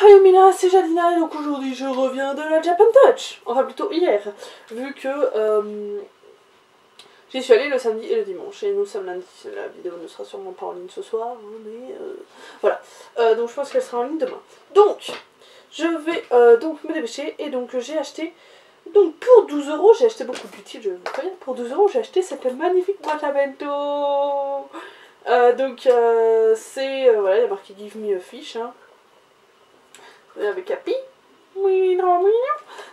Ohio Mina, c'est Jadina et donc aujourd'hui je reviens de la Japan Touch. Enfin plutôt hier, vu que j'y suis allée le samedi et le dimanche et nous sommes lundi. La vidéo ne sera sûrement pas en ligne ce soir, mais voilà. Donc je pense qu'elle sera en ligne demain. Donc je vais donc me dépêcher et donc j'ai acheté, donc pour 12 €, j'ai acheté beaucoup d'utiles, je vous préviens. Pour 12 € j'ai acheté cette magnifique boîte à bento. C'est, voilà, il y a marqué Give me a fish, hein. Avec Happy. Oui, non, oui,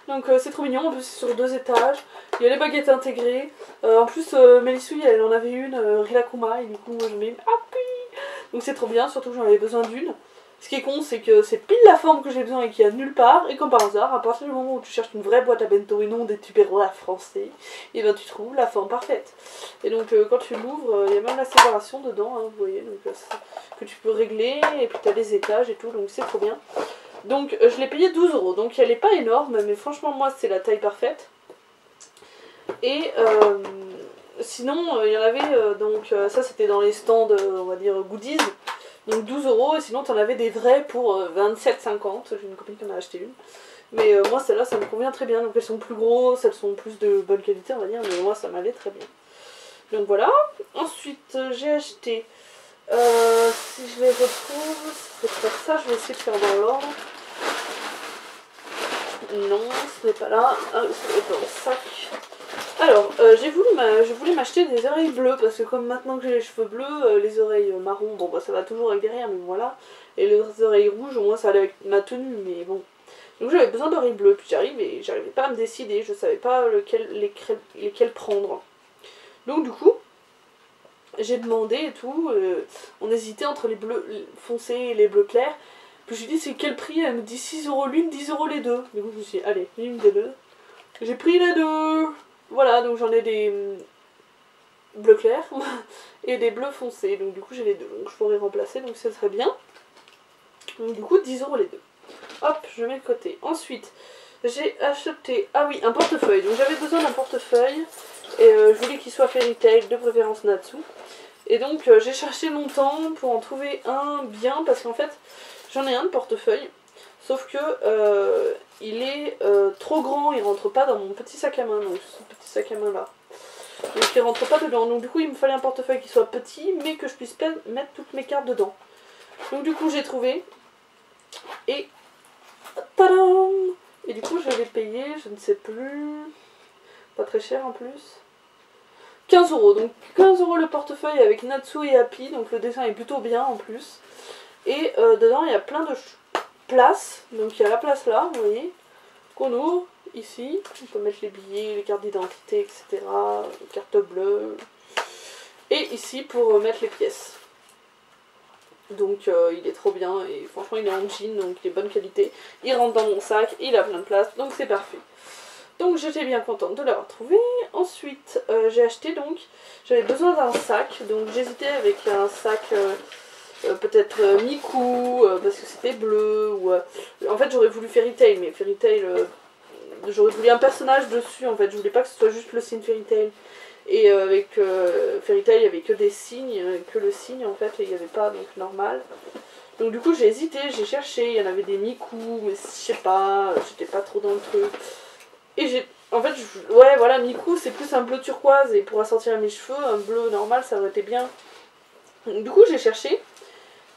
non. Donc c'est trop mignon, en plus c'est sur 2 étages. Il y a les baguettes intégrées. En plus, Mélissouille, elle en avait une, Rilakuma, et du coup, moi je mets Happy. Donc c'est trop bien, surtout que j'en avais besoin d'une. Ce qui est con, c'est que c'est pile la forme que j'ai besoin et qu'il y a nulle part. Et comme par hasard, à partir du moment où tu cherches une vraie boîte à bento et non des tupperwares français, et ben tu trouves la forme parfaite. Et donc quand tu l'ouvres, il y a même la séparation dedans, hein, vous voyez, donc, que tu peux régler. Et puis tu as les étages et tout, donc c'est trop bien. Donc je l'ai payé 12 €, donc elle n'est pas énorme, mais franchement moi c'est la taille parfaite. Et sinon il y en avait, donc ça c'était dans les stands, on va dire goodies, donc 12 €, et sinon tu en avais des vrais pour 27,50 €, j'ai une copine qui en a acheté une. Mais moi celle-là ça me convient très bien, donc elles sont plus grosses, elles sont plus de bonne qualité on va dire, mais moi ça m'allait très bien. Donc voilà, ensuite j'ai acheté... si je les retrouve, c'est faire ça, je vais essayer de faire dans l'ordre. Non, ce n'est pas là. Ah, c'est dans le sac. Alors, je voulais m'acheter des oreilles bleues, parce que comme maintenant que j'ai les cheveux bleus, les oreilles marron, bon bah ça va toujours avec derrière, mais voilà. Et les oreilles rouges, au moins ça allait avec ma tenue, mais bon. Donc j'avais besoin d'oreilles bleues, puis j'arrive et j'arrivais pas à me décider, je savais pas lesquelles prendre. Donc du coup, j'ai demandé et tout, on hésitait entre les bleus foncés et les bleus clairs. Puis je lui dis c'est quel prix, elle me dit 6 € l'une, 10 € les deux. Du coup je me suis dit allez, l'une des deux. J'ai pris les deux. Voilà, donc j'en ai des bleus clairs et des bleus foncés. Donc du coup j'ai les deux, donc je pourrais remplacer, donc ça serait bien. Donc du coup 10 € les deux. Hop, je mets de côté. Ensuite, j'ai acheté, ah oui, un portefeuille. Donc j'avais besoin d'un portefeuille. Et je voulais qu'il soit Fairy Tail, de préférence Natsu. Et donc j'ai cherché longtemps pour en trouver un bien, parce qu'en fait j'en ai un de portefeuille, sauf que il est trop grand, il rentre pas dans mon petit sac à main, donc ce petit sac à main là. Donc il rentre pas dedans, donc du coup il me fallait un portefeuille qui soit petit, mais que je puisse mettre toutes mes cartes dedans. Donc du coup j'ai trouvé, et tadam! Et du coup je l'ai payé, je ne sais plus, pas très cher en plus. 15 €, donc 15 € le portefeuille avec Natsu et Happy, donc le dessin est plutôt bien en plus. Et dedans il y a plein de places, donc il y a la place là, vous voyez, qu'on ouvre ici, on peut mettre les billets, les cartes d'identité, etc., les cartes bleues, et ici pour mettre les pièces. Donc il est trop bien, et franchement il est en jean, donc il est bonne qualité, il rentre dans mon sac, il a plein de place, donc c'est parfait. Donc j'étais bien contente de l'avoir trouvé. Ensuite j'ai acheté, donc j'avais besoin d'un sac, donc j'hésitais avec un sac peut-être Miku, parce que c'était bleu, ou en fait j'aurais voulu Fairy Tail, mais Fairy Tail, j'aurais voulu un personnage dessus en fait, je voulais pas que ce soit juste le signe Fairy Tail. Et avec Fairy Tail il n'y avait que des signes, que le signe en fait, et il n'y avait pas donc normal. Donc du coup j'ai hésité, j'ai cherché, il y en avait des Miku, mais je sais pas, j'étais pas trop dans le truc. Et j'ai... En fait, ouais, voilà, Miku, c'est plus un bleu turquoise, et pour assortir à mes cheveux, un bleu normal, ça aurait été bien. Donc, du coup, j'ai cherché,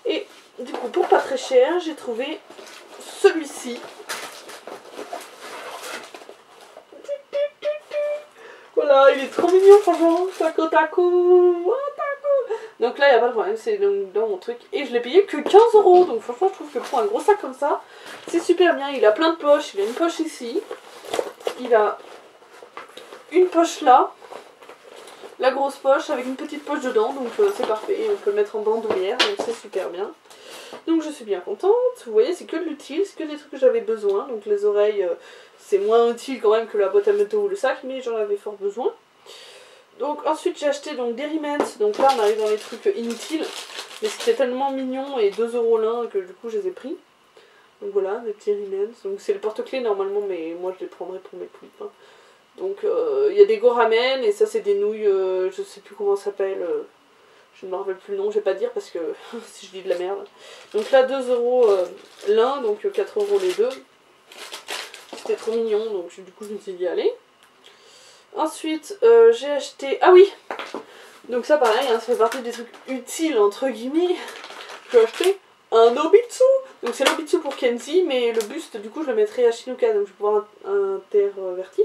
et du coup, pour pas très cher, j'ai trouvé celui-ci. Voilà, il est trop mignon, franchement. Taco, taco, taco. Donc là, il n'y a pas de problème, c'est dans mon truc. Et je l'ai payé que 15 €. Donc franchement, je trouve que pour un gros sac comme ça, c'est super bien. Il a plein de poches, il a une poche ici. Il a une poche là, la grosse poche avec une petite poche dedans, donc c'est parfait, on peut le mettre en bandoulière, donc c'est super bien. Donc je suis bien contente, vous voyez c'est que de l'utile, c'est que des trucs que j'avais besoin, donc les oreilles c'est moins utile quand même que la boîte à bento ou le sac, mais j'en avais fort besoin. Donc ensuite j'ai acheté donc des Remains, donc là on arrive dans les trucs inutiles, mais c'était tellement mignon et 2 € l'un que du coup je les ai pris. Donc voilà, des petits Remains. Donc c'est le porte-clés normalement, mais moi je les prendrai pour mes poulpes. Hein. Donc il y a des Goramen, et ça c'est des nouilles, je sais plus comment ça s'appelle. Je ne me rappelle plus le nom, je vais pas dire parce que si je dis de la merde. Donc là 2 € l'un, donc 4 € les deux. C'était trop mignon, donc du coup je me suis dit allez. Ensuite j'ai acheté... Ah oui, donc ça pareil, hein, ça fait partie des trucs utiles entre guillemets. J'ai acheté un Obitsu. Donc c'est l'Obitsu pour Kenzie, mais le buste du coup je le mettrai à Shinuka, donc je vais pouvoir intervertir.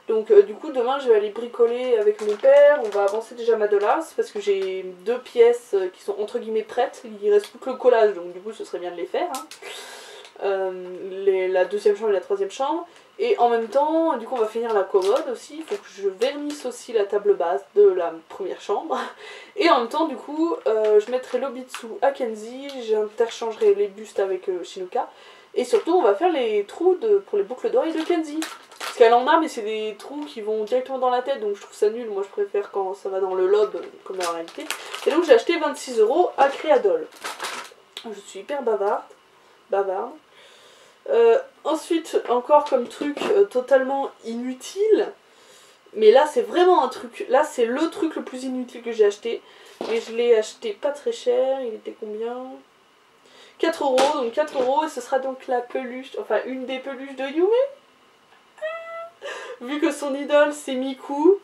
Donc du coup demain je vais aller bricoler avec mon père, on va avancer déjà ma Dollars parce que j'ai 2 pièces qui sont entre guillemets prêtes, il reste plus que le collage, donc du coup ce serait bien de les faire. Hein. La deuxième chambre et la troisième chambre. Et en même temps, du coup on va finir la commode aussi, il faut que je vernisse aussi la table basse de la première chambre. Et en même temps du coup, je mettrai l'Obitsu à Kenzie, j'interchangerai les bustes avec Shinuka. Et surtout on va faire les trous pour les boucles d'oreilles de Kenzie. Parce qu'elle en a, mais c'est des trous qui vont directement dans la tête, donc je trouve ça nul, moi je préfère quand ça va dans le lobe, comme en réalité. Et donc j'ai acheté 26 € à Créadol. Je suis hyper bavarde. Ensuite, encore comme truc totalement inutile, mais là c'est vraiment un truc, là c'est le truc le plus inutile que j'ai acheté, mais je l'ai acheté pas très cher, il était combien? 4 €, donc 4 € et ce sera donc la peluche, enfin une des peluches de Yume. Vu que son idole c'est Miku,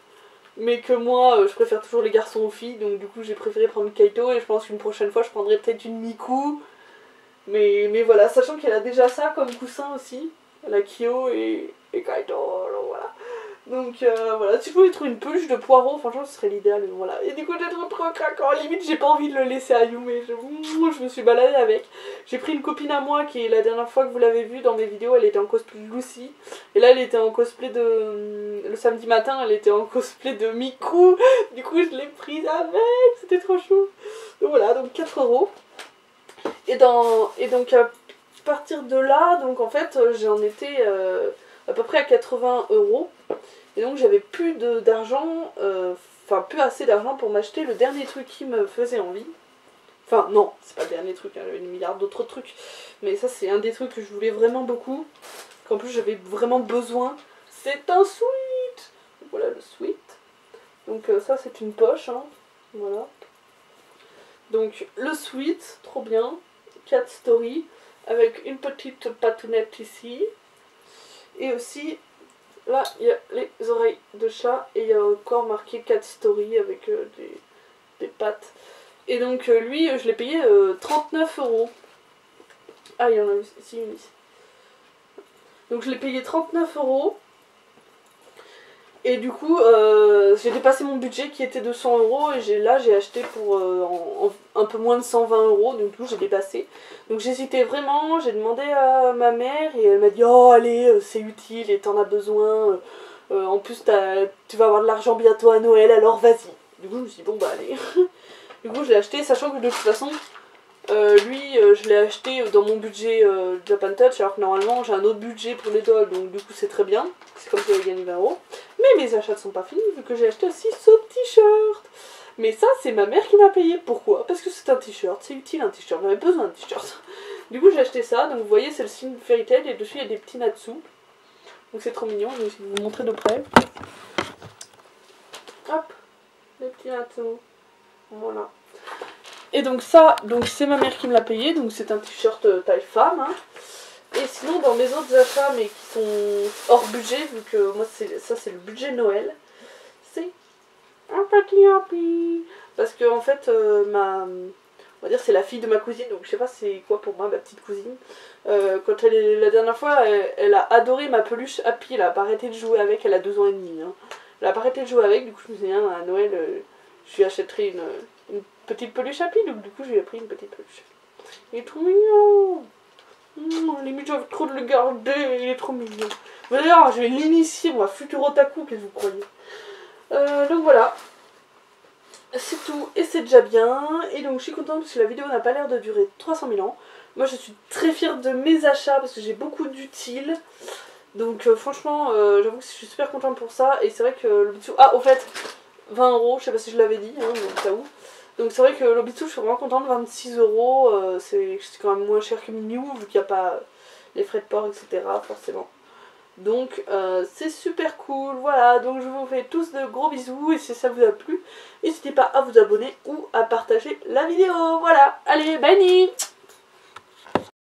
mais que moi je préfère toujours les garçons aux filles, donc du coup j'ai préféré prendre Kaito et je pense qu'une prochaine fois je prendrai peut-être une Miku. Mais voilà, sachant qu'elle a déjà ça comme coussin aussi, elle a Kyo et Kaito, alors voilà. Donc voilà, si je pouvais trouver une peluche de poireau, franchement ce serait l'idéal, mais voilà. Et du coup j'ai trop craquant, limite j'ai pas envie de le laisser à Yume, je me suis baladée avec. J'ai pris une copine à moi qui est la dernière fois que vous l'avez vue dans mes vidéos, elle était en cosplay de Lucy. Et là elle était en cosplay de... Le samedi matin elle était en cosplay de Miku, du coup je l'ai prise avec, c'était trop chou. Donc voilà, donc 4 €. Et donc à partir de là, donc en fait j'en étais à peu près à 80 €. Et donc j'avais plus d'argent, enfin plus assez d'argent pour m'acheter le dernier truc qui me faisait envie. Enfin non, c'est pas le dernier truc, hein, j'avais une milliard d'autres trucs. Mais ça c'est un des trucs que je voulais vraiment beaucoup, qu'en plus j'avais vraiment besoin. C'est un sweat. Voilà le sweat. Donc ça c'est une poche, hein. Voilà. Donc le sweat, trop bien. Cat Story, avec une petite patounette ici. Et aussi, là, il y a les oreilles de chat. Et il y a encore marqué Cat Story avec des pattes. Et donc, lui, je l'ai payé 39 €. Ah, il y en a ici une ici. Donc, je l'ai payé 39 €. Et du coup, j'ai dépassé mon budget qui était de 100 € et là j'ai acheté pour un peu moins de 120 €, donc du coup j'ai dépassé. Donc j'hésitais vraiment, j'ai demandé à ma mère et elle m'a dit « Oh allez, c'est utile et t'en as besoin, en plus tu vas avoir de l'argent bientôt à Noël, alors vas-y ». Du coup je me suis dit « Bon bah allez ». Du coup je l'ai acheté, sachant que de toute façon, lui je l'ai acheté dans mon budget Japan Touch, alors que normalement j'ai un autre budget pour les dolls, donc du coup c'est très bien. C'est comme si j'avais gagné 20 €. Mais mes achats ne sont pas finis vu que j'ai acheté aussi ce t-shirt. Mais ça, c'est ma mère qui m'a payé. Pourquoi? Parce que c'est un t-shirt. C'est utile un t-shirt. J'avais besoin d'un t-shirt. Du coup, j'ai acheté ça. Donc vous voyez, c'est le signe Fairy Tail et dessus il y a des petits Natsu. Donc c'est trop mignon. Je vais essayer de vous montrer de près. Hop, les petits Natsu. Voilà. Et donc ça, donc c'est ma mère qui me l'a payé. Donc c'est un t-shirt taille femme. Hein. Et sinon dans mes autres achats mais qui sont hors budget, vu que moi ça c'est le budget Noël, c'est un petit happy. Parce que en fait on va dire c'est la fille de ma cousine, donc je sais pas c'est quoi pour moi ma petite cousine. Quand la dernière fois elle a adoré ma peluche Happy, elle a pas arrêté de jouer avec, elle a 2 ans et demi. Hein. Elle a pas arrêté de jouer avec, du coup je me suis dit à Noël je lui achèterai une petite peluche Happy, donc du coup je lui ai pris une petite peluche. Il est trop mignon. Limite j'avais trop de le garder, il est trop mignon. D'ailleurs je vais l'initier moi, futur otaku, qu'est-ce que vous croyez. Donc voilà. C'est tout et c'est déjà bien. Et donc je suis contente parce que la vidéo n'a pas l'air de durer 300 000 ans. Moi je suis très fière de mes achats parce que j'ai beaucoup d'utiles. Donc franchement j'avoue que je suis super contente pour ça. Et c'est vrai que le Bitsu... Ah au fait 20 €, je sais pas si je l'avais dit, hein, mais au cas où. Donc c'est vrai que l'Obitsu, je suis vraiment contente, 26 €, c'est quand même moins cher que Miu, vu qu'il n'y a pas les frais de port, etc. forcément. Donc c'est super cool, voilà, donc je vous fais tous de gros bisous, et si ça vous a plu, n'hésitez pas à vous abonner ou à partager la vidéo, voilà, allez, bye!